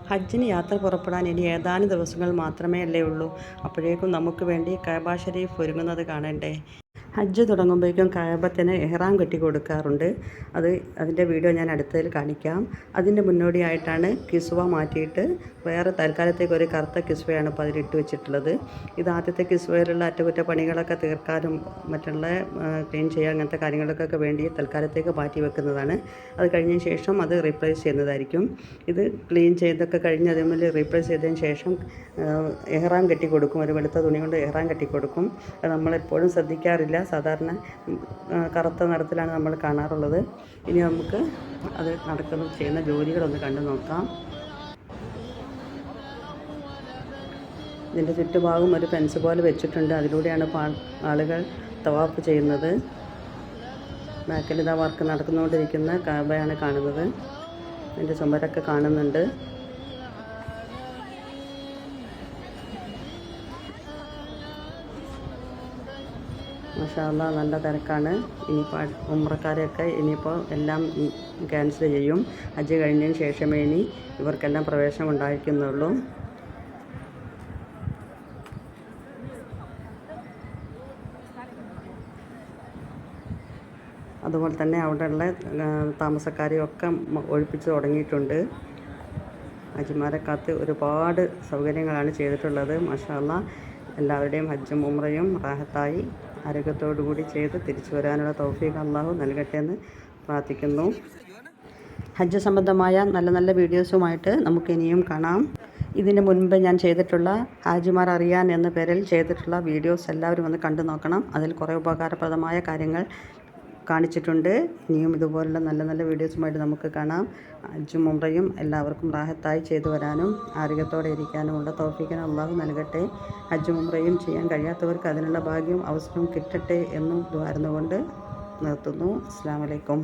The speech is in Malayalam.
ഹജ്ജിന് യാത്ര പുറപ്പെടാൻ ഇനി ഏതാനും ദിവസങ്ങൾ മാത്രമേ അല്ലേ ഉള്ളൂ. അപ്പോഴേക്കും നമുക്ക് വേണ്ടി കഅബ ഷരീഫ് ഒരുങ്ങുന്നത് കാണണ്ടേ. ഹജ്ജ് തുടങ്ങുമ്പോഴേക്കും കഅബത്തിന് ഇഹ്റാം കെട്ടി കൊടുക്കാറുണ്ട്. അതിൻ്റെ വീഡിയോ ഞാൻ അടുത്തതിൽ കാണിക്കാം. അതിൻ്റെ മുന്നോടിയായിട്ടാണ് കിസ്വ മാറ്റിയിട്ട് വേറെ തൽക്കാലത്തേക്ക് ഒരു കറുത്ത കിസ്വയാണ് ഇപ്പോൾ അതിലിട്ട് വെച്ചിട്ടുള്ളത്. ഇത് ആദ്യത്തെ കിസ്വയിലുള്ള അറ്റകുറ്റപ്പണികളൊക്കെ തീർക്കാനും മറ്റുള്ള ക്ലീൻ ചെയ്യാൻ അങ്ങനത്തെ കാര്യങ്ങൾക്കൊക്കെ വേണ്ടി തൽക്കാലത്തേക്ക് മാറ്റി വെക്കുന്നതാണ്. അത് കഴിഞ്ഞ ശേഷം അത് റീപ്ലേസ് ചെയ്യുന്നതായിരിക്കും. ഇത് ക്ലീൻ ചെയ്തൊക്കെ കഴിഞ്ഞ് അതേപോലെ റീപ്ലേസ് ചെയ്തതിന് ശേഷം ഇഹ്റാം കെട്ടി കൊടുക്കും. ഒരു വെളുത്ത തുണി കൊണ്ട് ഇഹ്റാം കെട്ടി കൊടുക്കും. അത് നമ്മളെപ്പോഴും ശ്രദ്ധിക്കാറില്ല. സാധാരണ കറുത്ത നിറത്തിലാണ് നമ്മൾ കാണാറുള്ളത്. ഇനി നമുക്ക് അത് ചെയ്യുന്ന ജോലികളൊന്ന് കണ്ടു നോക്കാം. ഇതിൻ്റെ ചുറ്റുഭാഗം ഒരു ഫെൻസ് പോലെ വെച്ചിട്ടുണ്ട്. അതിലൂടെയാണ് ആളുകൾ തവാഫ് ചെയ്യുന്നത്. ബാക്കിൽ ഇതാ വർക്ക് നടന്നുകൊണ്ടിരിക്കുന്ന കഅബയാണ് കാണുന്നത്. ഇതിൻ്റെ ചുമരൊക്കെ കാണുന്നുണ്ട്. മാഷാ അല്ലാ, നല്ല തിരക്കാണ്. ഇനിയിപ്പോൾ ഉംറക്കാരെയൊക്കെ ഇനിയിപ്പോൾ എല്ലാം ക്യാൻസൽ ചെയ്യും. ഹജ്ജ് കഴിഞ്ഞതിന് ശേഷമേ ഇനി ഇവർക്കെല്ലാം പ്രവേശനം ഉണ്ടായിരിക്കുന്നുള്ളൂ. അതുപോലെ തന്നെ അവിടെയുള്ള താമസക്കാരെയൊക്കെ ഒഴിപ്പിച്ച് തുടങ്ങിയിട്ടുണ്ട്. ഹജ്ജിമാരെ കാത്ത് ഒരുപാട് സൗകര്യങ്ങളാണ് ചെയ്തിട്ടുള്ളത്. മാഷാ അല്ലാ, എല്ലാവരുടെയും ഹജ്ജും ഉംറയും റാഹത്തായി ആരോഗ്യത്തോടു കൂടി ചെയ്ത് തിരിച്ചു വരാനുള്ള തൗഫീഖ് അല്ലാഹു നൽകട്ടെ എന്ന് പ്രാർത്ഥിക്കുന്നു. ഹജ്ജ് സംബന്ധമായ നല്ല നല്ല വീഡിയോസുമായിട്ട് നമുക്ക് ഇനിയും കാണാം. ഇതിന് മുൻപ് ഞാൻ ചെയ്തിട്ടുള്ള ഹാജിമാർ അറിയാൻ എന്ന പേരിൽ ചെയ്തിട്ടുള്ള വീഡിയോസ് എല്ലാവരും ഒന്ന് കണ്ടു നോക്കണം. അതിൽ കുറേ ഉപകാരപ്രദമായ കാര്യങ്ങൾ കാണിച്ചിട്ടുണ്ട്. ഇനിയും ഇതുപോലുള്ള നല്ല നല്ല വീഡിയോസുമായിട്ട് നമുക്ക് കാണാം. ഹജ്ജും ഉംറയും എല്ലാവർക്കും റാഹത്തായി ചെയ്തു വരാനും ആരോഗ്യത്തോടെ ഇരിക്കാനുമുള്ള തൗഫീഖിനെ അല്ലാഹു നൽകട്ടെ. ഹജ്ജും ഉംറയും ചെയ്യാൻ കഴിയാത്തവർക്ക് അതിനുള്ള ഭാഗ്യവും അവസരവും കിട്ടട്ടെ എന്നും ദ്വാരുന്നുകൊണ്ട് നിർത്തുന്നു. അസ്സലാമു അലൈക്കും.